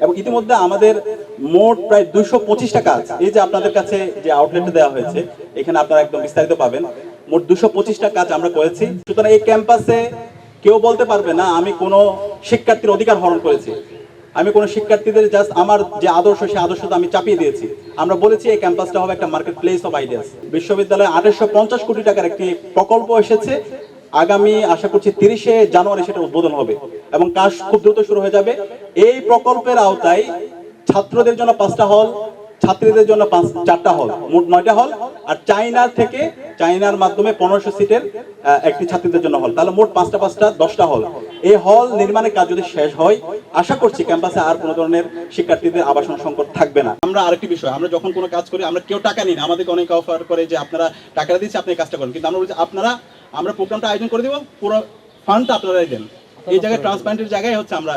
এবং ইতিমধ্যে আমাদের মোট প্রায় 225টা কাজ, এই যে আপনাদের কাছে যে আউটলেটটা দেওয়া হয়েছে এখানে আপনারা একদম বিস্তারিত পাবেন, মোট 225টা কাজ আমরা করেছি। সুতরাং এই ক্যাম্পাসে কেউ বলতে পারবে না আমি কোনো শিক্ষার্থীর অধিকার হরণ করেছি, আমি কোনো শিক্ষার্থীদের জাস্ট আমার যে আদর্শ সেই আদর্শটা আমি চাপিয়ে দিয়েছি। আমরা বলেছি এই ক্যাম্পাসটা হবে একটা মার্কেট প্লেস অফ আইডিয়াস। বিশ্ববিদ্যালয়ে 2850 কোটি টাকার একটি প্রকল্প এসেছে, আগামী আশা করছি 30শে জানুয়ারি সেটা উদ্বোধন হবে এবং কাজ খুব দ্রুত শুরু হয়ে যাবে। এই প্রকল্পের আওতায় ছাত্রদের জন্য 5টা হল, ছাত্রীদের জন্য 4টা হল, মোট 9টা হল, আর চাইনার মাধ্যমে 1500 সিটের একটি ছাত্রীদের জন্য হল, তাহলে মোট 10টা হল। এই হল নির্মাণের কাজ যদি শেষ হয় আশা করছি ক্যাম্পাসে আর কোনো ধরনের শিক্ষার্থীদের আবাসন সংকট থাকবে না। আমরা আরেকটি বিষয়, আমরা যখন কোনো কাজ করি আমরা কেউ টাকা নিই না, আমাদেরকে অনেকে অফার করে যে আপনারা টাকা দিচ্ছি আপনি কাজটা করেন, কিন্তু আমরা বলছি আমরা প্রোগ্রামটা আয়োজন করে দেবো, পুরো ফান্ডটা আপনারাই দেন। এই জায়গায় ট্রান্সপারেন্টের জায়গায় হচ্ছে আমরা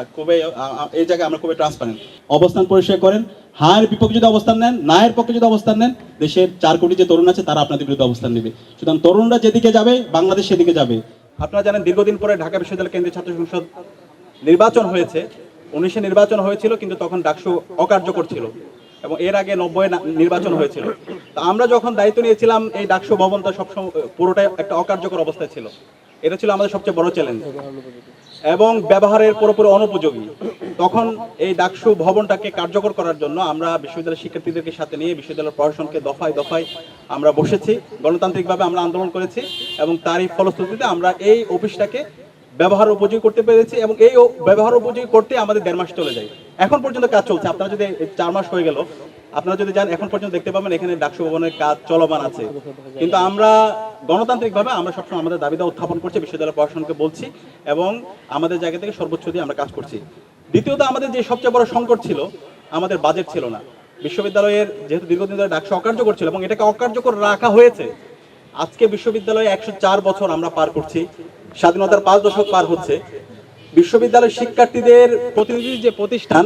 এই জায়গায় আমরা খুবই ট্রান্সপারেন্ট। অবস্থান পরিষ্কার করেন, হায়ের বিপক্ষে যদি অবস্থান নেন, নায়ের পক্ষে যদি অবস্থান নেন, দেশের 4 কোটি যে তরুণ আছে তারা আপনাদের বিরুদ্ধে অবস্থান নেবে। সুতরাং তরুণরা যেদিকে যাবে বাংলাদেশ সেদিকে যাবে। আপনারা জানেন দীর্ঘদিন পরে ঢাকা বিশ্ববিদ্যালয় কেন্দ্রীয় ছাত্র সংসদ নির্বাচন হয়েছে। 19-এ নির্বাচন হয়েছিল কিন্তু তখন ডাকসু অকার্যকর ছিল এবং এর আগে 90-এ নির্বাচন হয়েছিল। তো আমরা যখন দায়িত্ব নিয়েছিলাম এই ডাকসু ভবনটা সবসময় পুরোটাই একটা অকার্যকর অবস্থায় ছিল, এটা ছিল আমাদের সবচেয়ে বড় চ্যালেঞ্জ এবং ব্যবহারের পুরোপুরি অনুপযোগী। তখন এই ডাকসু ভবনটাকে কার্যকর করার জন্য আমরা বিশ্ববিদ্যালয়ের শিক্ষার্থীদেরকে সাথে নিয়ে বিশ্ববিদ্যালয়ের প্রশাসনকে দফায় দফায় আমরা বসেছি, গণতান্ত্রিকভাবে আমরা আন্দোলন করেছি এবং তারই ফলশ্রুতিতে আমরা এই অফিসটাকে ব্যবহার উপযোগী করতে পেরেছি এবং এই ব্যবহার উপযোগী করতে আমাদের 1.5 মাস চলে যায়। এখন পর্যন্ত কাজ চলছে, আপনারা যদি 4 মাস হয়ে গেল, আপনারা যদি যান এখন পর্যন্ত দেখতে পাবেন এখানে ডাকসু ভবনের কাজ চলমান আছে। কিন্তু আমরা গণতান্ত্রিকভাবে আমরা সবসময় আমাদের দাবিটা উত্থাপন করছি, বিশ্ববিদ্যালয় প্রশাসনকে বলছি এবং আমাদের জায়গা থেকে সর্বোচ্চ দিয়ে আমরা কাজ করছি। দ্বিতীয়ত আমাদের যে সবচেয়ে বড় সংকট ছিল, আমাদের বাজেট ছিল না। বিশ্ববিদ্যালয়ের যেহেতু দীর্ঘদিন ধরে ডাকসু অকার্যকর ছিল এবং এটাকে অকার্যকর রাখা হয়েছে। আজকে বিশ্ববিদ্যালয়ে 104 বছর আমরা পার করছি, স্বাধীনতার 5 দশক পার হচ্ছে। বিশ্ববিদ্যালয়ের শিক্ষার্থীদের প্রতিনিধি যে প্রতিষ্ঠান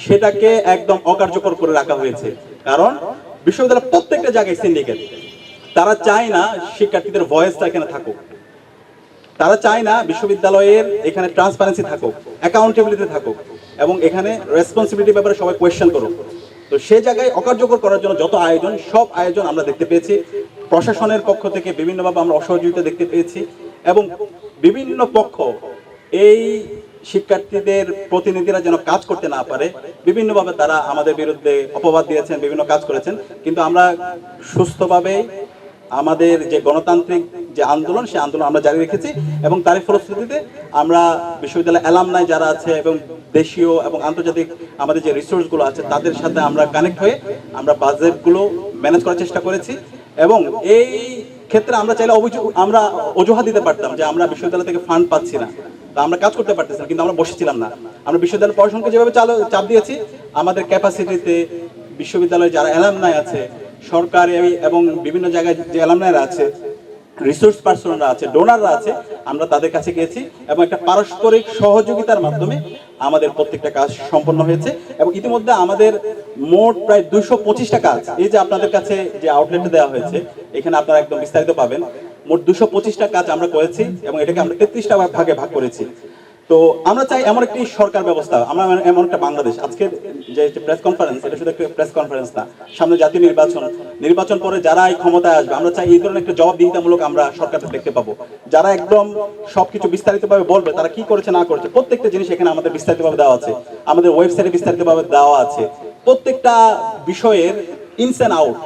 সেটাকে একদম অকার্যকর করে রাখা হয়েছে, কারণ বিশ্ববিদ্যালয়ের প্রত্যেকটা জায়গায় সিন্ডিকেট। তারা চায় না শিক্ষার্থীদের ভয়েসটা এখানে থাকুক, তারা চায় না বিশ্ববিদ্যালয়ের এখানে ট্রান্সপারেন্সি থাকুক, অ্যাকাউন্টেবিলিটি থাকুক এবং এখানে রেসপন্সিবিলিটি ব্যাপারে সবাই কোয়েশ্চেন করুক। তো সেই জায়গায় অকার্যকর করার জন্য যত আয়োজন, সব আয়োজন আমরা দেখতে পেয়েছি। প্রশাসনের পক্ষ থেকে বিভিন্নভাবে আমরা অসহযোগিতা দেখতে পেয়েছি এবং বিভিন্ন পক্ষ এই শিক্ষার্থীদের প্রতিনিধিরা যেন কাজ করতে না পারে বিভিন্নভাবে তারা আমাদের বিরুদ্ধে অপবাদ দিয়েছেন, বিভিন্ন কাজ করেছেন। কিন্তু আমরা সুস্থভাবে আমাদের যে গণতান্ত্রিক যে আন্দোলন, সেই আন্দোলন আমরা জারি রেখেছি এবং তারই ফলশ্রুতিতে আমরা বিশ্ববিদ্যালয় অ্যালামনাই যারা আছে এবং দেশীয় এবং আন্তর্জাতিক আমাদের যে রিসোর্সগুলো আছে তাদের সাথে আমরা কানেক্ট হয়ে আমরা বাজেটগুলো ম্যানেজ করার চেষ্টা করেছি। এবং এই ক্ষেত্রে আমরা চাইলে আমরা অজুহাত দিতে পারতাম যে আমরা বিশ্ববিদ্যালয় থেকে ফান্ড পাচ্ছি না, তা আমরা কাজ করতে পারতেছি না, কিন্তু আমরা বসেছিলাম না। আমরা বিশ্ববিদ্যালয় প্রশাসনকে যেভাবে চাপ দিয়েছি, আমাদের ক্যাপাসিটিতে বিশ্ববিদ্যালয়ে যারা অ্যালামনাই আছে, সরকারি এবং বিভিন্ন জায়গায় যে অ্যালামনাইরা আছে, রিসোর্স পার্সনরা আছে, ডোনাররা আছে, আমরা তাদের কাছে গিয়েছি এবং একটা পারস্পরিক সহযোগিতার মাধ্যমে আমাদের প্রত্যেকটা কাজ সম্পন্ন হয়েছে এবং ইতিমধ্যে আমাদের মোট প্রায় 225টা কাজ, এই যে আপনাদের কাছে যে আউটলেটটা দেওয়া হয়েছে এখানে আপনারা একদম বিস্তারিত পাবেন, মোট 225টা কাজ আমরা করেছি এবং এটাকে আমরা 33টা ভাগে ভাগ করেছি। তো আমরা চাই এমন একটি সরকার ব্যবস্থা, আমরা এমন একটা বাংলাদেশ। আজকের যে প্রেস কনফারেন্স, এটা শুধু একটা প্রেস কনফারেন্স না, সামনে জাতীয় নির্বাচন পরে যারা এই ক্ষমতায় আসবে আমরা চাই এই ধরনের একটা জবাবদিহিতামূলক আমরা সরকারকে দেখতে পাবো, যারা একদম সবকিছু বিস্তারিতভাবে বলবে তারা কি করেছে না করেছে। প্রত্যেকটা জিনিস এখানে আমাদের বিস্তারিতভাবে দেওয়া আছে, আমাদের ওয়েবসাইটে বিস্তারিতভাবে দেওয়া আছে। প্রত্যেকটা বিষয়ের ইনস অ্যান্ড আউট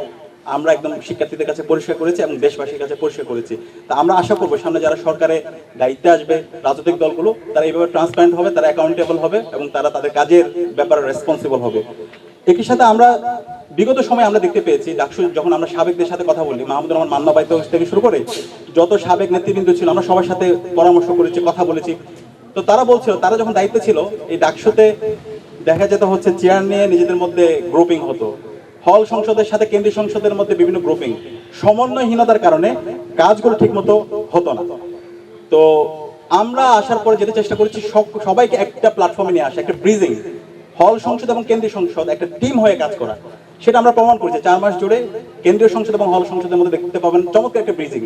আমরা একদম শিক্ষার্থীদের কাছে পরিষ্কার করেছি এবং দেশবাসীর কাছে পরিষ্কার করেছি। তা আমরা আশা করবো সামনে যারা সরকারে দায়িত্বে আসবে, রাজনৈতিক দলগুলো, তারা এইভাবে ট্রান্সপারেন্ট হবে, তারা অ্যাকাউন্টেবল হবে এবং তারা তাদের কাজের ব্যাপারে রেসপন্সিবল হবে। একই সাথে আমরা বিগত সময় আমরা দেখতে পেয়েছি ডাকসু যখন আমরা সাবেকদের সাথে কথা বলি, মাহমুদুর রহমান মান্না ভাই থেকে শুরু করে যত সাবেক নেতৃবৃন্দ ছিল আমরা সবার সাথে পরামর্শ করেছি, কথা বলেছি। তো তারা বলছিল তারা যখন দায়িত্ব ছিল এই ডাকসুতে দেখা যেত হচ্ছে চেয়ার নিয়ে নিজেদের মধ্যে গ্রুপিং হতো, হল সংসদের সাথে কেন্দ্রীয় সংসদের মধ্যে বিভিন্ন গ্রুপিং, সমন্বয়হীনতার কারণে কাজগুলো ঠিকমতো হতো না। তো আমরা আসার পরে যেটা চেষ্টা করেছি সবাইকে একটা প্ল্যাটফর্মে নিয়ে আসা, একটা ব্রিজিং, হল সংসদ এবং কেন্দ্রীয় সংসদ একটা টিম হয়ে কাজ করা, সেটা আমরা প্রমাণ করেছি। 4 মাস জুড়ে কেন্দ্রীয় সংসদ এবং হল সংসদের মধ্যে দেখতে পাবেন চমৎকার একটা ব্রিজিং।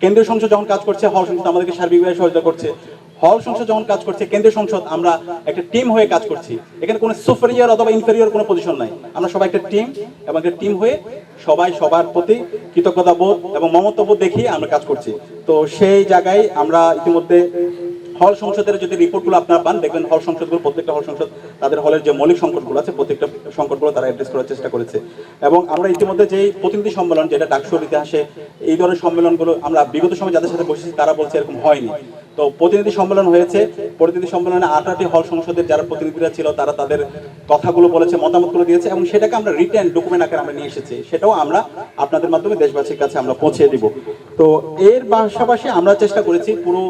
কেন্দ্রীয় সংসদ যখন কাজ করছে, হল সংসদ আমাদেরকে সার্বিকভাবে সহায়তা করছে, হল সংসদ যখন কাজ করছে, কেন্দ্রীয় সংসদ আমরা একটা টিম হয়ে কাজ করছি। এখানে কোনো সুপেরিয়র অথবা ইনফেরিয়র কোনো পজিশন নাই, আমরা সবাই একটা টিম, এবং একটা টিম হয়ে সবাই সবার প্রতি কৃতজ্ঞতা বোধ এবং মমত্ববোধ দেখিয়ে আমরা কাজ করছি। তো সেই জায়গায় আমরা ইতিমধ্যে হল সংসদের যদি রিপোর্টগুলো আপনারা পান, দেখবেন হল সংসদগুলো, প্রত্যেকটা হল সংসদ তাদের হলের যে মৌলিক সংকটগুলো আছে প্রত্যেকটা সংকটগুলো তারা অ্যাড্রেস করার চেষ্টা করেছে। এবং আমরা ইতিমধ্যে যেই প্রতিনিধি সম্মেলন, যেটা ডাকসুর ইতিহাসে এই ধরনের সম্মেলনগুলো আমরা বিগত সময় যাদের সাথে বসেছি তারা বলছে এরকম হয়নি। তো প্রতিনিধি সম্মেলন হয়েছে, প্রতিনিধি সম্মেলনে 8টি হল সংসদের যারা প্রতিনিধিরা ছিল তারা তাদের কথাগুলো বলেছে, মতামতগুলো দিয়েছে, এবং সেটাকে আমরা রিটেন ডকুমেন্ট আকারে আমরা নিয়ে এসেছি। সেটাও আমরা আপনাদের মাধ্যমে দেশবাসীর কাছে আমরা পৌঁছে দিব। তো এর পাশাপাশি আমরা চেষ্টা করেছি পুরো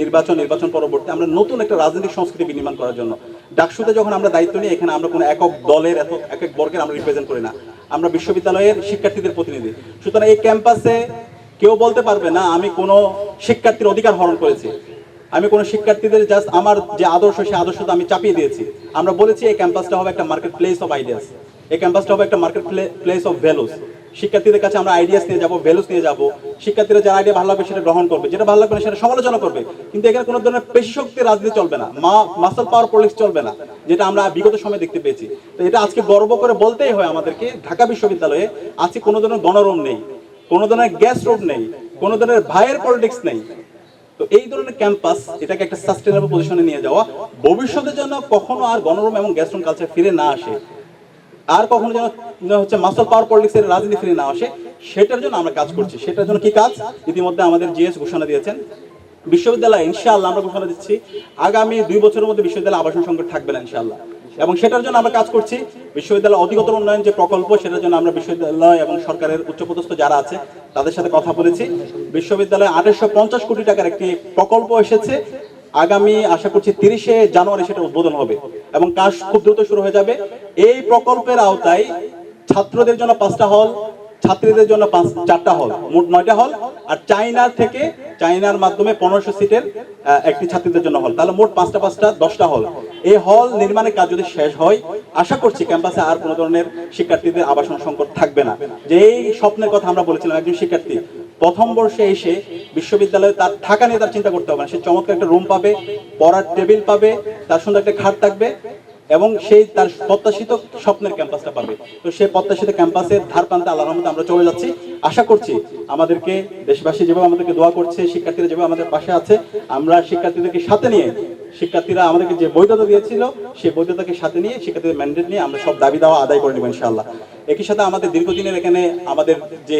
নির্বাচন পরবর্তী আমরা নতুন একটা রাজনৈতিক সংস্কৃতি বিনির্মাণ করার জন্য। ডাকসুতে যখন আমরা দায়িত্ব নিই, এখানে আমরা কোনো একক দলের এক এক বর্গের আমরা রিপ্রেজেন্ট করি না, আমরা বিশ্ববিদ্যালয়ের শিক্ষার্থীদের প্রতিনিধি। সুতরাং এই ক্যাম্পাসে কেউ বলতে পারবে না আমি কোনো শিক্ষার্থীর অধিকার হরণ করেছি, আমি কোনো শিক্ষার্থীদের জাস্ট আমার যে আদর্শ সেই আদর্শটা আমি চাপিয়ে দিয়েছি। আমরা বলেছি এই ক্যাম্পাসটা হবে একটা মার্কেট প্লেস অফ আইডিয়াস, এই ক্যাম্পাসটা হবে একটা মার্কেট প্লেস অফ ভ্যালুস। শিক্ষার্থীদের কাছে আমরা আইডিয়াস নিয়ে যাবো, ভ্যালুস নিয়ে যাবো, শিক্ষার্থীরা যারা আইডিয়া ভালো লাগবে সেটা গ্রহণ করবে, যেটা ভালো লাগবে না সেটা সমালোচনা করবে। কিন্তু এখানে কোনো ধরনের পেশি শক্তির রাজনীতি চলবে না, মাসল পাওয়ার পলিটিক্স চলবে না, যেটা আমরা বিগত সময় দেখতে পেয়েছি। তো এটা আজকে গর্ব করে বলতেই হয় আমাদেরকে, ঢাকা বিশ্ববিদ্যালয়ে আজকে কোনো ধরনের গণরুম নেই, কোনো ধরনের গ্যাস রুম নেই, কোনো ধরনের ভাইয়ের পলিটিক্স নেই। তো এই ধরনের ক্যাম্পাস এটাকে একটা সাস্টেনেবল পজিশনে নিয়ে যাওয়া, ভবিষ্যতে যেন কখনো আর গণরুম এবং গ্যাস রুম কালচার ফিরে না আসে, আর কখনো যেন হচ্ছে মাসল পাওয়ার পলিটিক্সের রাজনীতি ফিরে না আসে, সেটার জন্য আমরা কাজ করছি। সেটার জন্য কি কাজ, ইতিমধ্যে আমাদের জিএস ঘোষণা দিয়েছেন। বিশ্ববিদ্যালয় ইনশাআল্লাহ আমরা ঘোষণা দিচ্ছি আগামী 2 বছরের মধ্যে বিশ্ববিদ্যালয় আবাসন সংকট থাকবে না ইনশাআল্লাহ, এবং সেটার জন্য আমরা কাজ করছি। বিশ্ববিদ্যালয় অধিকতর উন্নয়ন যে প্রকল্প, সেটার জন্য আমরা বিশ্ববিদ্যালয় এবং সরকারের উচ্চপদস্থ যারা আছে তাদের সাথে কথা বলেছি। বিশ্ববিদ্যালয়ে 2850 কোটি টাকার একটি প্রকল্প এসেছে, আগামী আশা করছি 30শে জানুয়ারি সেটা উদ্বোধন হবে এবং কাজ খুব দ্রুত শুরু হয়ে যাবে। এই প্রকল্পের আওতায় ছাত্রদের জন্য 5টা হল, ছাত্রীদের জন্য 4টা হল, মোট 9টা হল, আর চাইনার মাধ্যমে 1500 সিটের একটি ছাত্রীদের জন্য হল, তাহলে মোট 5টা 10টা হল। এই হল নির্মাণের কাজ যদি শেষ হয়, আশা করছি ক্যাম্পাসে আর কোনো ধরনের শিক্ষার্থীদের আবাসন সংকট থাকবে না। যে এই স্বপ্নের কথা আমরা বলেছিলাম, একজন শিক্ষার্থী প্রথম বর্ষে এসে বিশ্ববিদ্যালয়ে তার থাকা নিয়ে তার চিন্তা করতে হবে না, সে চমৎকার একটা রুম পাবে, পড়ার টেবিল পাবে, তার সুন্দর একটা খাট থাকবে, এবং সেই তার প্রত্যাশিত স্বপ্নের ক্যাম্পাসটা পাবে। তো সেই প্রত্যাশিত ক্যাম্পাসের ধার প্রান্তে আল্লাহর রহমতে আমরা চলে যাচ্ছি। আশা করছি আমাদেরকে দেশবাসী যেভাবে আমাদেরকে দোয়া করছে, শিক্ষার্থীরা যেভাবে আমাদের পাশে আছে, আমরা শিক্ষার্থীদেরকে সাথে নিয়ে, শিক্ষার্থীরা আমাদেরকে যে বৈধতা দিয়েছিল সেই বৈধতাকে সাথে নিয়ে, শিক্ষার্থীদের ম্যান্ডেট নিয়ে আমরা সব দাবি দাওয়া আদায় করে নেব ইনশাআল্লাহ। একই সাথে আমাদের দীর্ঘদিনের এখানে আমাদের যে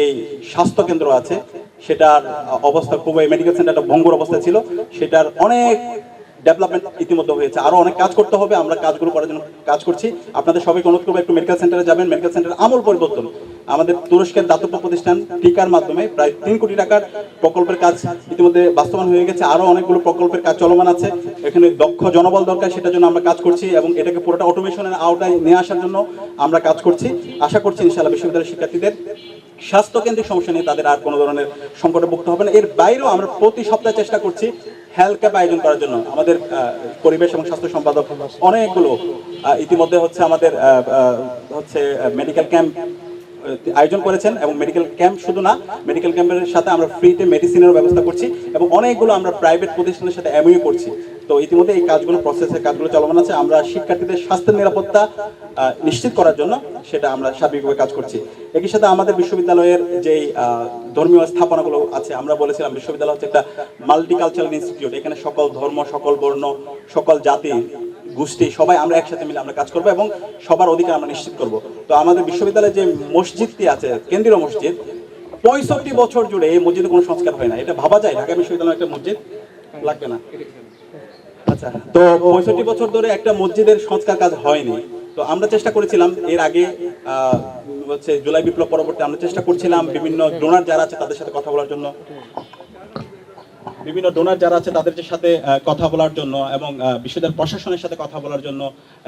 স্বাস্থ্য কেন্দ্র আছে সেটার অবস্থা খুবই, মেডিকেল সেন্টারটা ভঙ্গুর অবস্থায় ছিল, সেটার অনেক ডেভেলপমেন্ট ইতিমধ্যে হয়েছে, আরো অনেক কাজ করতে হবে, আমরা কাজগুলো করার জন্য কাজ করছি। আপনাদের সবাইকে অনুরোধ করবো একটু মেডিকেল সেন্টারে যাবেন। মেডিকেল সেন্টারের আমূল পরিবর্তন, আমাদের তুরস্কের দাতব্য প্রতিষ্ঠান টিকার মাধ্যমে প্রায় 3 কোটি টাকার প্রকল্পের কাজ ইতিমধ্যে বাস্তবায়ন হয়ে গেছে, আরো অনেকগুলো প্রকল্পের কাজ চলমান আছে। এখানে দক্ষ জনবল দরকার, সেটার জন্য আমরা কাজ করছি, এবং এটাকে পুরোটা অটোমেশনের আওতায় নিয়ে আসার জন্য আমরা কাজ করছি। আশা করছি ইনশাআল্লাহ বিশ্ববিদ্যালয়ের শিক্ষার্থীদের স্বাস্থ্যকেন্দ্রিক সমস্যা নিয়ে তাদের আর কোনো ধরনের সংকটে ভুগতে হবে না। এর বাইরেও আমরা প্রতি সপ্তাহে চেষ্টা করছি হেলথ ক্যাম্প আয়োজন করার জন্য। আমাদের পরিবেশ এবং স্বাস্থ্য সম্পাদক অনেকগুলো ইতিমধ্যে হচ্ছে আমাদের হচ্ছে মেডিকেল ক্যাম্প আয়োজন করেছেন, এবং মেডিকেল ক্যাম্প শুধু না, মেডিকেল ক্যাম্পের সাথে আমরা ফ্রিতে মেডিসিনের ব্যবস্থা করছি, এবং অনেকগুলো আমরা প্রাইভেট প্রতিষ্ঠানের সাথে এমইউ করছি। তো ইতিমধ্যে এই কাজগুলো, প্রসেসের কাজগুলো চলমান আছে। আমরা শিক্ষার্থীদের স্বাস্থ্যের নিরাপত্তা নিশ্চিত করার জন্য সেটা আমরা সার্বিকভাবে কাজ করছি। একই সাথে আমাদের বিশ্ববিদ্যালয়ের যেই ধর্মীয় স্থাপনাগুলো আছে, আমরা বলেছিলাম বিশ্ববিদ্যালয় হচ্ছে একটা মাল্টিকালচারাল ইনস্টিটিউট, এখানে সকল ধর্ম, সকল বর্ণ, সকল জাতি গোষ্ঠী সবাই আমরা একসাথে মিলে আমরা কাজ করব, এবং সবার অধিকার আমরা নিশ্চিত করব। তো আমাদের বিশ্ববিদ্যালয়ে যে মসজিদটি আছে, কেন্দ্রীয় মসজিদ, 65 বছর জুড়ে এই মসজিদে কোনো সংস্কার হয় না। এটা ভাবা যায় ঢাকা বিশ্ববিদ্যালয়ে একটা মসজিদ লাগবে না? আচ্ছা, তো 65 বছর ধরে একটা মসজিদের সংস্কার কাজ হয়নি। তো আমরা চেষ্টা করেছিলাম এর আগে হচ্ছে জুলাই বিপ্লব পরবর্তী আমরা চেষ্টা করছিলাম বিভিন্ন ডোনার যারা আছে তাদের সাথে কথা বলার জন্য, তাদের সাথে কথা বলার জন্য, এবং বিশ্ববিদ্যালয় প্রশাসনের সাথে কথা বলার জন্য,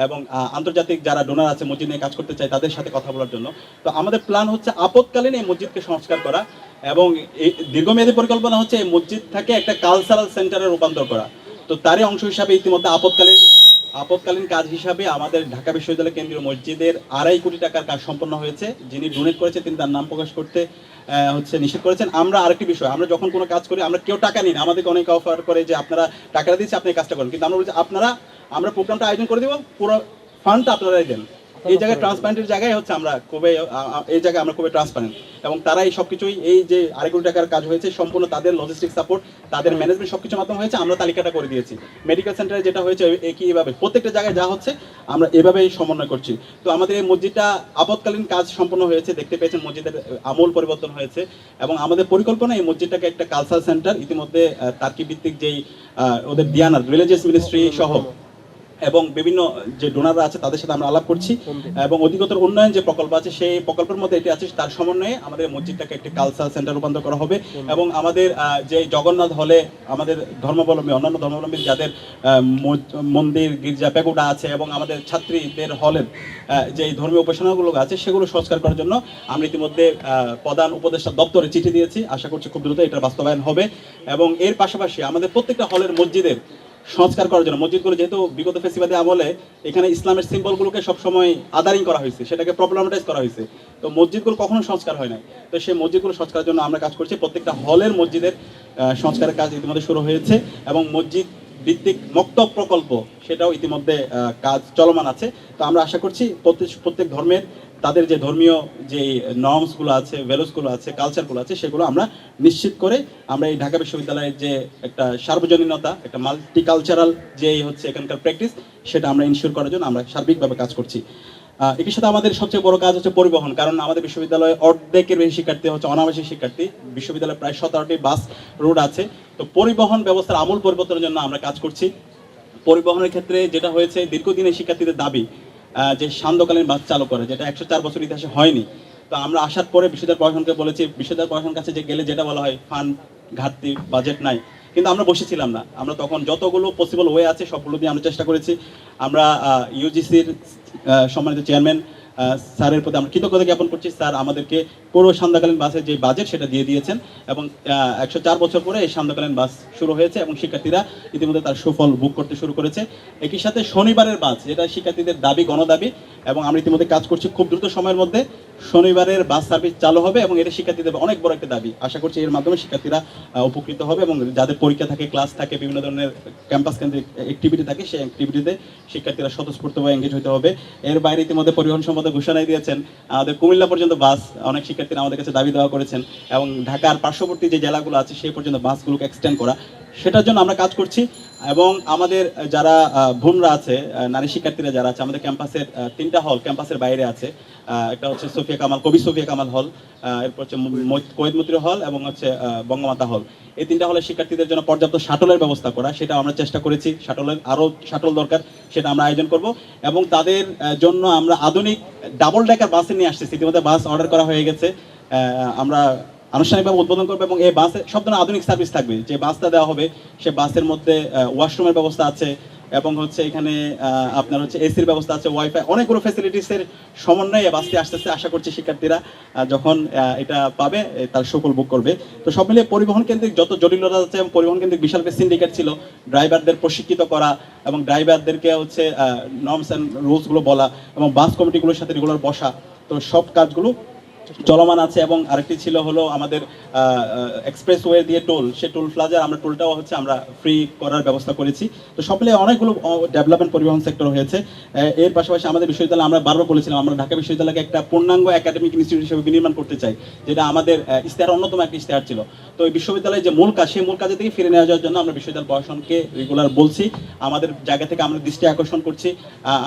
এবং আন্তর্জাতিক যারা ডোনার আছে মসজিদ নিয়ে কাজ করতে চায় তাদের সাথে কথা বলার জন্য। তো আমাদের প্ল্যান হচ্ছে আপৎকালীন এই মসজিদকে সংস্কার করা, এবং এই দীর্ঘমেয়াদী পরিকল্পনা হচ্ছে এই মসজিদটাকে একটা কালচারাল সেন্টারে রূপান্তর করা। তো তারই অংশ হিসাবে ইতিমধ্যে আপৎকালীন কাজ হিসাবে আমাদের ঢাকা বিশ্ববিদ্যালয় কেন্দ্রীয় মসজিদের 2.5 কোটি টাকার কাজ সম্পন্ন হয়েছে। যিনি ডোনেট করেছে তিনি তার নাম প্রকাশ করতে হচ্ছে নিষেধ করেছেন। আমরা আরেকটি বিষয়, আমরা যখন কোনো কাজ করি আমরা কেউ টাকা নিই না, আমাদেরকে অনেকে অফার করে যে আপনারা টাকাটা দিচ্ছি আপনি এই কাজটা করেন, কিন্তু আমরা বলছি আমরা প্রোগ্রামটা আয়োজন করে দেবো, পুরো ফান্ডটা আপনারাই দেন। এই জায়গায় ট্রান্সপারেন্টের জায়গায় হচ্ছে আমরা খুবই এই জায়গায় আমরা খুবই ট্রান্সপারেন্ট, এবং তারা এই সব কিছুই এই যে 2.5 কোটি টাকার কাজ হয়েছে সম্পূর্ণ তাদের লজিস্টিক সাপোর্ট, তাদের ম্যানেজমেন্ট সব কিছুর মাধ্যমে হয়েছে। আমরা তালিকাটা করে দিয়েছি। মেডিকেল সেন্টারে যেটা হয়েছে একইভাবে প্রত্যেকটা জায়গায় যা হচ্ছে আমরা এভাবেই সমন্বয় করছি। তো আমাদের এই মসজিদটা আপৎকালীন কাজ সম্পন্ন হয়েছে, দেখতে পেয়েছেন মসজিদের আমূল পরিবর্তন হয়েছে, এবং আমাদের পরিকল্পনা এই মসজিদটাকে একটা কালচারাল সেন্টার, ইতিমধ্যে তার্কি ভিত্তিক যেই ওদের দিয়ানার রিলিজিয়াস মিনিস্ট্রি সহ এবং বিভিন্ন যে ডোনাররা আছে তাদের সাথে আমরা আলাপ করছি, এবং অধিকতর উন্নয়ন যে প্রকল্প আছে সেই প্রকল্পের মধ্যে এটি আছে, তার সমন্বয়ে আমাদের মসজিদটাকে একটি কালচারাল সেন্টার রূপান্তর করা হবে। এবং আমাদের যে জগন্নাথ হলে আমাদের ধর্মাবলম্বী অন্যান্য ধর্মাবলম্বী যাদের মন্দির গির্জা প্যাগোডা আছে, এবং আমাদের ছাত্রীদের হলের যে ধর্মীয় উপাসনাগুলো আছে সেগুলো সংস্কার করার জন্য আমরা ইতিমধ্যে প্রধান উপদেষ্টা দপ্তরে চিঠি দিয়েছি। আশা করছি খুব দ্রুত এটার বাস্তবায়ন হবে। এবং এর পাশাপাশি আমাদের প্রত্যেকটা হলের মসজিদের সংস্কার করার জন্য, মসজিদগুলো যেহেতু বিগত ফেসিবাদী আমলে এখানে ইসলামের সিম্বলগুলোকে সবসময় আদারিং করা হয়েছে, সেটাকে প্রবলেমাটাইজ করা হয়েছে, তো মসজিদগুলো কখনো সংস্কার হয় নাই। তো সেই মসজিদগুলো সংস্কারের জন্য আমরা কাজ করছি। প্রত্যেকটা হলের মসজিদের সংস্কারের কাজ ইতিমধ্যে শুরু হয়েছে, এবং মসজিদ ভিত্তিক মক্তব প্রকল্প সেটাও ইতিমধ্যে কাজ চলমান আছে। তো আমরা আশা করছি প্রত্যেক ধর্মের তাদের যে ধর্মীয় যে নর্মসগুলো আছে, ভ্যালুসগুলো আছে, কালচারগুলো আছে, সেগুলো আমরা নিশ্চিত করে আমরা এই ঢাকা বিশ্ববিদ্যালয়ের যে একটা সার্বজনীনতা, একটা মাল্টিকালচারাল যে হচ্ছে এখানকার প্র্যাকটিস, সেটা আমরা ইনশিওর করার জন্য আমরা সার্বিকভাবে কাজ করছি। একই সাথে আমাদের সবচেয়ে বড় কাজ হচ্ছে পরিবহন, কারণ আমাদের বিশ্ববিদ্যালয়ে অর্ধেকের বেশি শিক্ষার্থী হচ্ছে অনাবাসিক শিক্ষার্থী। বিশ্ববিদ্যালয়ে প্রায় 17টি বাস রুট আছে। তো পরিবহন ব্যবস্থার আমূল পরিবর্তনের জন্য আমরা কাজ করছি। পরিবহনের ক্ষেত্রে যেটা হয়েছে, দীর্ঘদিনের শিক্ষার্থীদের দাবি যে সান্ধ্যকালীন বাস চালু করে, যেটা 104 বছর ইতিহাসে হয়নি। তো আমরা আসার পরে বিশ্ববিদ্যালয় প্রশাসনকে বলেছি, বিশ্ববিদ্যালয় প্রশাসনের কাছে যে গেলে যেটা বলা হয় ফান্ড ঘাটতি, বাজেট নাই, কিন্তু আমরা বসেছিলাম না। আমরা তখন যতগুলো পসিবল ওয়ে আছে সবগুলো দিয়ে আমরা চেষ্টা করেছি। আমরা ইউজিসির সম্মানিত চেয়ারম্যান স্যারের প্রতি আমরা কৃতজ্ঞতা জ্ঞাপন করছি। স্যার আমাদেরকে পুরো সান্ধ্যকালীন বাসের যে বাজেট সেটা দিয়ে দিয়েছেন, এবং 104 বছর পরে এই সান্ধ্যকালীন বাস শুরু হয়েছে, এবং শিক্ষার্থীরা ইতিমধ্যে তার সুফল ভোগ করতে শুরু করেছে। একই সাথে শনিবারের বাস, যেটা শিক্ষার্থীদের দাবি, গণদাবি, এবং আমরা ইতিমধ্যে কাজ করছি। খুব দ্রুত সময়ের মধ্যে শনিবারের বাস সার্ভিস চালু হবে, এবং এটা শিক্ষার্থীদের অনেক বড় একটা দাবি। আশা করছি এর মাধ্যমে শিক্ষার্থীরা উপকৃত হবে, এবং যাদের পরীক্ষা থাকে, ক্লাস থাকে, বিভিন্ন ধরনের ক্যাম্পাস কেন্দ্রিক অ্যাক্টিভিটি থাকে, সেই অ্যাক্টিভিটিতে শিক্ষার্থীরা স্বতঃস্ফূর্তভাবে এঙ্গেজ হতে হবে। এর বাইরে ইতিমধ্যে পরিবহন সম্বন্ধে ঘোষণাই দিয়েছেন, আমাদের কুমিল্লা পর্যন্ত বাস অনেক শিক্ষার্থীরা আমাদের কাছে দাবি দেওয়া করেছেন, এবং ঢাকার পার্শ্ববর্তী যে জেলাগুলো আছে সেই পর্যন্ত বাসগুলোকে এক্সটেন্ড করা, সেটার জন্য আমরা কাজ করছি। এবং আমাদের যারা বোনরা আছে, নারী শিক্ষার্থীরা যারা আছে, আমাদের ক্যাম্পাসের 3টা হল ক্যাম্পাসের বাইরে আছে। একটা হচ্ছে সোফিয়া কামাল, কবি সোফিয়া কামাল হল, এরপর হচ্ছে কোয়েত মতির হল, এবং হচ্ছে বঙ্গমাতা হল। এই 3টা হলের শিক্ষার্থীদের জন্য পর্যাপ্ত শাটলের ব্যবস্থা করা, সেটা আমরা চেষ্টা করেছি। আরও শাটল দরকার, সেটা আমরা আয়োজন করব, এবং তাদের জন্য আমরা আধুনিক ডাবল ডেকার বাসে নিয়ে আসতেছি। ইতিমধ্যে বাস অর্ডার করা হয়ে গেছে, আমরা আনুষ্ঠানিকভাবে উদ্বোধন করবো, এবং এই বাসে সব ধরনের আধুনিক সার্ভিস থাকবে। যে বাসটা দেওয়া হবে সে বাসের মধ্যে ওয়াশরুমের ব্যবস্থা আছে, এবং হচ্ছে এখানে আপনার হচ্ছে এসির ব্যবস্থা আছে, ওয়াইফাই, অনেকগুলো ফ্যাসিলিটিসের সমন্বয়ে বাসটি আসতেছে। আশা করছি শিক্ষার্থীরা যখন এটা পাবে তার সুফল ভোগ করবে। তো সব মিলিয়ে পরিবহন কেন্দ্রিক যত জটিলতা আছে, এবং পরিবহন কেন্দ্রিক বিশাল একটা সিন্ডিকেট ছিল, ড্রাইভারদের প্রশিক্ষিত করা, এবং ড্রাইভারদেরকে হচ্ছে নর্মস অ্যান্ড রুলসগুলো বলা, এবং বাস কমিটিগুলোর সাথে রেগুলার বসা, তো সব কাজগুলো চলমান আছে। এবং আরেকটি ছিল হলো আমাদের এক্সপ্রেসওয়ে দিয়ে টোল, সে টোল প্লাজার আমরা টোলটাও হচ্ছে আমরা ফ্রি করার ব্যবস্থা করেছি। তো সব মিলিয়ে অনেকগুলো ডেভেলপমেন্ট পরিবহন সেক্টর হয়েছে। এর পাশাপাশি আমাদের বিশ্ববিদ্যালয়, আমরা বারবার বলেছিলাম আমরা ঢাকা বিশ্ববিদ্যালয়কে একটা পূর্ণাঙ্গ একাডেমিক ইনস্টিটিউট হিসেবে বিনির্মাণ করতে চাই, যেটা আমাদের ইশতেহার অন্যতম একটা ইশতেহার ছিল। তো এই বিশ্ববিদ্যালয়ের যে মূল কাজ, সেই মূল কাজে থেকে ফিরে নেওয়া যাওয়ার জন্য আমরা বিশ্ববিদ্যালয় প্রশাসনকে রেগুলার বলছি, আমাদের জায়গা থেকে আমরা দৃষ্টি আকর্ষণ করছি।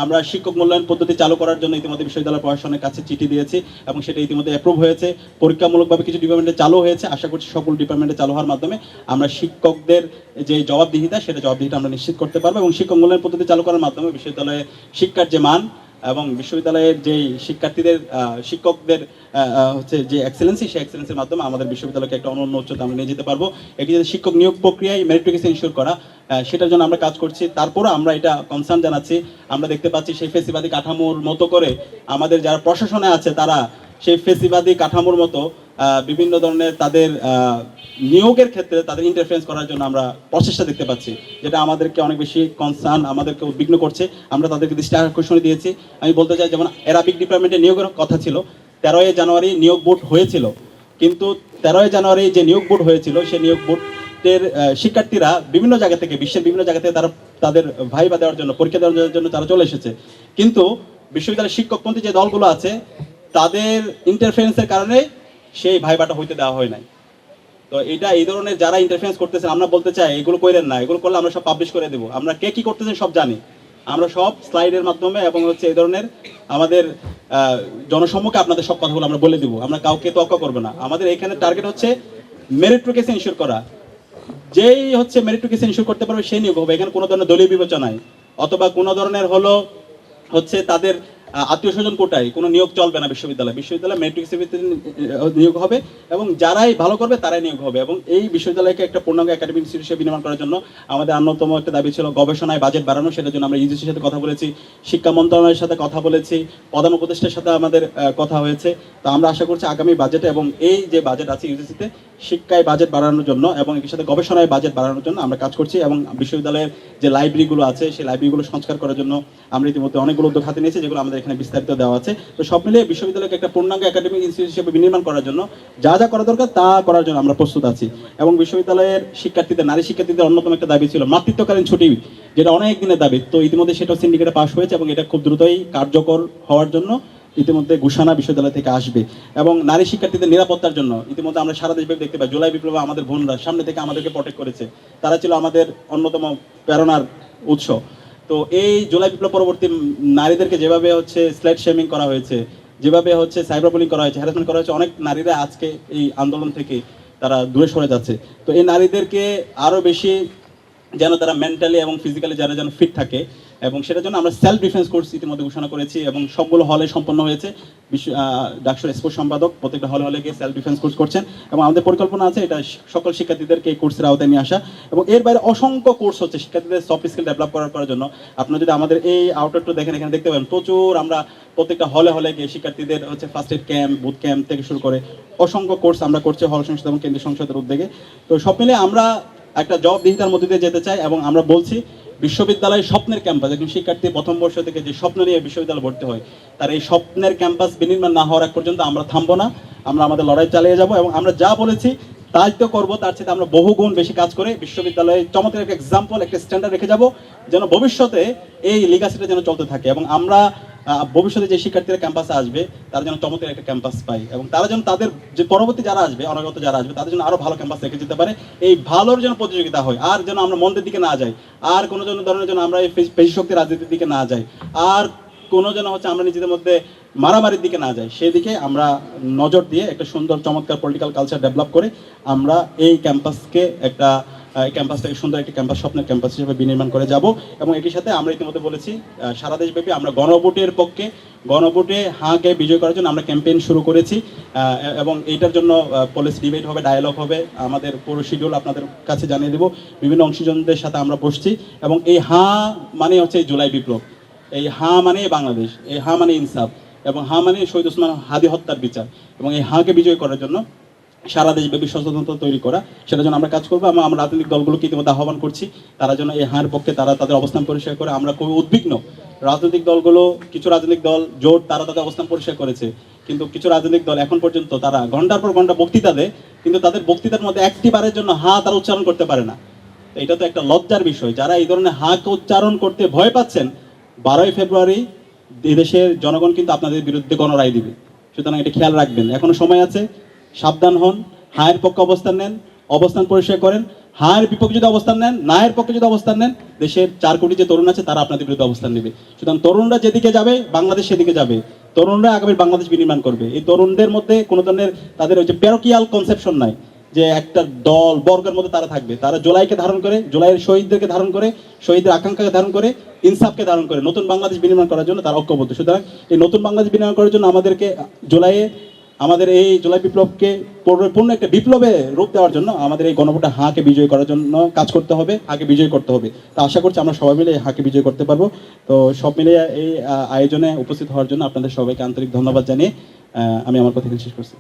আমরা শিক্ষক মূল্যায়ন পদ্ধতি চালু করার জন্য ইতিমধ্যে বিশ্ববিদ্যালয় প্রশাসনের কাছে চিঠি দিয়েছি, এবং সেটা ইতিমধ্যে অ্যাপ্রুভ হয়েছে। পরীক্ষামূলকভাবে কিছু ডিপার্টমেন্টে চালু হয়েছে। আশা করছি সকল ডিপার্টমেন্টে চালু হওয়ার মাধ্যমে আমরা শিক্ষকদের যে জবাবদিহিতা, সেটা জবাবদিহিতা আমরা নিশ্চিত করতে পারবো, এবং শিক্ষক মূল্যায়ন পদ্ধতি চালু করার মাধ্যমে বিশ্ববিদ্যালয়ে শিক্ষার যে মান, এবং বিশ্ববিদ্যালয়ের যে শিক্ষার্থীদের শিক্ষকদের হচ্ছে যে এক্সেলেন্সি, সেই এক্সেলেন্সির মাধ্যমে আমাদের বিশ্ববিদ্যালয়কে একটা অনন্য উচ্চতা আমরা নিয়ে যেতে পারবো। এটি যে শিক্ষক নিয়োগ প্রক্রিয়ায় মেরিটোরিয়াস ইনশিওর করা, সেটার জন্য আমরা কাজ করছি। তারপরও আমরা এটা কনসার্ন জানাচ্ছি, আমরা দেখতে পাচ্ছি সেই ফেসিবাদী কাঠামোর মতো করে আমাদের যারা প্রশাসনে আছে তারা সেই ফেসিবাদী কাঠামোর মতো বিভিন্ন ধরনের তাদের নিয়োগের ক্ষেত্রে তাদের ইন্টারফারেন্স করার জন্য আমরা প্রচেষ্টা দেখতে পাচ্ছি, যেটা আমাদেরকে অনেক বেশি কনসার্ন, আমাদেরকে উদ্বিগ্ন করছে। আমরা তাদেরকে দৃষ্টি আকর্ষণ দিয়েছি। আমি বলতে চাই, যেমন অ্যারাবিক ডিপার্টমেন্টে নিয়োগের কথা ছিল, 13ই জানুয়ারি নিয়োগ বোর্ড হয়েছিল, কিন্তু 13ই জানুয়ারি যে নিয়োগ বোর্ড হয়েছিল সেই নিয়োগ বোর্ডের শিক্ষার্থীরা বিভিন্ন জায়গা থেকে, বিশ্বের বিভিন্ন জায়গা থেকে তারা তাদের ভাইবা দেওয়ার জন্য, পরীক্ষা দেওয়ার জন্য তারা চলে এসেছে। কিন্তু বিশ্ববিদ্যালয়ের শিক্ষকপন্থী যে দলগুলো আছে তাদের ইন্টারফারেন্সের কারণে সেই ভাইবাটা হইতে দেওয়া হয় নাই। তো এটা এই ধরনের যারা ইন্টারফারেন্স করতেছেন, আমরা বলতে চাই এগুলো করেন না, এগুলো করলে আমরা সব পাবলিশ করে দেবো। আমরা কে কি করতেছেন সব জানি, আমরা সব স্লাইডের মাধ্যমে এবং হচ্ছে এই ধরনের আমাদের জনসম্মুখে আপনাদের সব কথাগুলো আমরা বলে দিব। আমরা কাউকে তোয়াক্কা করবো না। আমাদের এখানে টার্গেট হচ্ছে মেরিটোরিয়াস ইনশিওর করা। যেই হচ্ছে মেরিটোরিয়াস ইনশিওর করতে পারবে সেই নিয়োগ হবে। এখানে কোনো ধরনের দলীয় বিবেচনায় অথবা কোনো ধরনের হচ্ছে তাদের আত্মীয় স্বজন কোটায় কোনো নিয়োগ চলবে না। বিশ্ববিদ্যালয় মেরিটোরিয়াস নিয়োগ হবে এবং যারাই ভালো করবে তারাই নিয়োগ হবে। এবং এই বিশ্ববিদ্যালয়কে একটা পূর্ণাঙ্গ একাডেমিক ইনস্টিটিউট হিসেবে নির্মাণ করার জন্য আমাদের অন্যতম একটা দাবি ছিল গবেষণায় বাজেট বাড়ানো। সেটার জন্য আমরা ইউজিসির সাথে কথা বলেছি, শিক্ষা মন্ত্রণালয়ের সাথে কথা বলেছি, প্রধান উপদেষ্টার সাথে আমাদের কথা হয়েছে। তো আমরা আশা করছি আগামী বাজেটে এবং এই যে বাজেট আছে ইউজিসিতে শিক্ষায় বাজেট বাড়ানোর জন্য এবং এর সাথে গবেষণায় বাজেট বাড়ানোর জন্য আমরা কাজ করছি। এবং বিশ্ববিদ্যালয়ের যে লাইব্রেরিগুলো আছে সেই লাইব্রেরিগুলো সংস্কার করার জন্য আমরা ইতিমধ্যে অনেকগুলো উদ্যোগ হাতে নিয়েছি, যেগুলো আমাদের এখানে বিস্তারিত দেওয়া আছে। তো সব মিলিয়ে বিশ্ববিদ্যালয়কে একটা পূর্ণাঙ্গ একাডেমিক ইনস্টিটিউট হিসেবে বিনির্মাণ করার জন্য যা যা করা দরকার তা করার জন্য আমরা প্রস্তুত আছি। এবং বিশ্ববিদ্যালয়ের শিক্ষার্থীদের, নারী শিক্ষার্থীদের অন্যতম একটা দাবি ছিল মাতৃত্বকালীন ছুটি, যেটা অনেক দিনের দাবি। তো ইতিমধ্যে সেটাও সিন্ডিকেটে পাস হয়েছে এবং এটা খুব দ্রুতই কার্যকর হওয়ার জন্য ইতিমধ্যে ঘোষণা বিশ্ববিদ্যালয় থেকে আসবে। এবং নারী শিক্ষার্থীদের নিরাপত্তার জন্য ইতিমধ্যে আমরা সারা দেশব্যাপী দেখতে পাই জুলাই বিপ্লবে আমাদের বোনরা সামনে থেকে আমাদেরকে প্রটেক্ট করেছে। তারা ছিল আমাদের অন্যতম প্রেরণার উৎস। তো এই জুলাই বিপ্লব পরবর্তী নারীদেরকে যেভাবে হচ্ছে স্লেট শেমিং করা হয়েছে, যেভাবে হচ্ছে সাইবার বুলিং করা হয়েছে, হ্যারাসমেন্ট করা হয়েছে, অনেক নারীরা আজকে এই আন্দোলন থেকে তারা দূরে সরে যাচ্ছে। তো এই নারীদেরকে আরও বেশি যেন তারা মেন্টালি এবং ফিজিক্যালি যারা যেন ফিট থাকে এবং সেটার জন্য আমরা সেলফ ডিফেন্স কোর্স ইতিমধ্যে ঘোষণা করেছি এবং সবগুলো হলে সম্পন্ন হয়েছে। ডাকসুর স্পোর্টস সম্পাদক প্রত্যেকটা হলে গিয়ে সেলফ ডিফেন্স কোর্স করছেন এবং আমাদের পরিকল্পনা আছে এটা সকল শিক্ষার্থীদেরকে এই কোর্সের আওতায় নিয়ে আসা। এবং এর বাইরে অসংখ্য কোর্স হচ্ছে শিক্ষার্থীদের সফট স্কিল ডেভেলপ করার জন্য। আপনারা যদি আমাদের এই আউটলেটটা দেখেন, এখানে দেখতে পাবেন প্রচুর আমরা প্রত্যেকটা হলে গিয়ে শিক্ষার্থীদের হচ্ছে first aid camp, booth camp থেকে শুরু করে অসংখ্য কোর্স আমরা করছি হল সংসদ এবং কেন্দ্রীয় সংসদের উদ্যোগে। তো সব মিলে আমরা একটা জবাবদিহিতার মধ্যে দিয়ে যেতে চাই এবং আমরা বলছি বিশ্ববিদ্যালয়ের স্বপ্নের ক্যাম্পাস, একজন শিক্ষার্থী প্রথম বর্ষ থেকে যে স্বপ্ন নিয়ে বিশ্ববিদ্যালয়ে ভর্তি হয় তার এই স্বপ্নের ক্যাম্পাস বিনির্মাণ না হওয়ার আগ পর্যন্ত আমরা থামবো না। আমরা আমাদের লড়াই চালিয়ে যাব এবং আমরা যা বলেছি তাই তো করবো। তার সাথে আমরা বহুগুণ বেশি কাজ করে বিশ্ববিদ্যালয়ে চমৎকার একটা এক্সাম্পল, একটা স্ট্যান্ডার্ড রেখে যাব যেন ভবিষ্যতে এই লিগাসিটা যেন চলতে থাকে এবং আমরা ভবিষ্যতে যে শিক্ষার্থীরা ক্যাম্পাসে আসবে তারা যেন চমৎকার একটা ক্যাম্পাস পায় এবং তারা যেন তাদের যে পরবর্তী যারা আসবে, অনাগত যারা আসবে তাদের জন্য আরো ভালো ক্যাম্পাস রেখে যেতে পারে। এই ভালোর যেন প্রতিযোগিতা হয়, আর যেন আমরা মন্দের দিকে না যাই, আর কোনো ধরনের যেন আমরা এই পেশি শক্তি রাজনীতির দিকে না যাই, আর কোনো যেন হচ্ছে আমরা নিজেদের মধ্যে মারামারির দিকে না যাই। সেদিকে আমরা নজর দিয়ে একটা সুন্দর চমৎকার পলিটিক্যাল কালচার ডেভেলপ করে আমরা এই ক্যাম্পাসকে একটা ক্যাম্পাসটাকে সুন্দর একটি ক্যাম্পাস, স্বপ্নের ক্যাম্পাস হিসেবে বিনির্মাণ করে যাব। এবং এটির সাথে আমরা ইতিমধ্যে বলেছি সারা দেশব্যাপী আমরা গণভোটের পক্ষে, গণভোটে হাঁকে বিজয় করার জন্য আমরা ক্যাম্পেইন শুরু করেছি এবং এইটার জন্য পলিসি ডিবেট হবে, ডায়ালগ হবে। আমাদের পুরো শিডিউল আপনাদের কাছে জানিয়ে দেব। বিভিন্ন অংশীজনদের সাথে আমরা বসছি এবং এই হাঁ মানে হচ্ছে এই জুলাই বিপ্লব, এই হাঁ মানে বাংলাদেশ, এই হাঁ মানে ইনসাফ এবং হাঁ মানে শহীদ ওসমান হাদি হত্যার বিচার। এবং এই হাঁকে বিজয় করার জন্য সারা দেশব্যাপী সচেতনতা তৈরি করা, সেটার জন্য আমরা কাজ করবো। আমরা রাজনৈতিক দলগুলোকে ইতিমধ্যে আহ্বান করছি তারা যেন এই হাঁর পক্ষে তারা তাদের অবস্থান পরিষ্কার করে। আমরা খুবই উদ্বিগ্ন, রাজনৈতিক দলগুলো, কিছু রাজনৈতিক দল জোট তারা তাদের অবস্থান পরিষ্কার করেছে, কিন্তু কিছু রাজনৈতিক দল এখন পর্যন্ত তারা ঘন্টার পর ঘন্টা বক্তৃতা দেয়, কিন্তু তাদের বক্তৃতার মধ্যে একটি বারের জন্য হাঁ তারা উচ্চারণ করতে পারে না। এটা তো একটা লজ্জার বিষয়। যারা এই ধরনের হাঁকে উচ্চারণ করতে ভয় পাচ্ছেন, 12ই ফেব্রুয়ারি দেশের জনগণ কিন্তু আপনাদের বিরুদ্ধে গণরায় দিবে। সুতরাং এটা খেয়াল রাখবেন, এখনো সময় আছে, সাবধান হন, হায়ের পক্ষে অবস্থান নেন, অবস্থান পরিষ্কার করেন। হায়ের বিপক্ষে যদি অবস্থান নেন, নায়ের পক্ষে যদি অবস্থান নেন, দেশের 4 কোটি যে তরুণ আছে তারা আপনাদের বিরুদ্ধে অবস্থান নেবে। সুতরাং তরুণরা যেদিকে যাবে বাংলাদেশ সেদিকে যাবে, তরুণরা আগামী বাংলাদেশ বিনির্মাণ করবে। এই তরুণদের মধ্যে কোনো ধরনের তাদের ওই যে প্যারোকিয়াল কনসেপশন নাই যে একটা দল বর্গের মধ্যে তারা থাকবে। তারা জুলাইকে ধারণ করে, জুলাইয়ের শহীদদেরকে ধারণ করে, শহীদের আকাঙ্ক্ষাকে ধারণ করে, ইনসাফকে ধারণ করে নতুন বাংলাদেশ বিনির্মাণ করার জন্য তারা ঐক্যবদ্ধ। সুতরাং এই নতুন বাংলাদেশ বিনির্মাণ করার জন্য আমাদেরকে জুলাইয়ে আমাদের এই জুলাই বিপ্লবকে পূর্ণ একটা বিপ্লবে রূপ দেওয়ার জন্য আমাদের এই গণভোটে হাঁকে বিজয় করার জন্য কাজ করতে হবে, হাঁকে বিজয় করতে হবে। তা আশা করছি আমরা সবাই মিলে হাঁকে বিজয় করতে পারবো। তো সব মিলিয়ে এই আয়োজনে উপস্থিত হওয়ার জন্য আপনাদের সবাইকে আন্তরিক ধন্যবাদ জানিয়ে আমি আমার কথা শেষ করছি।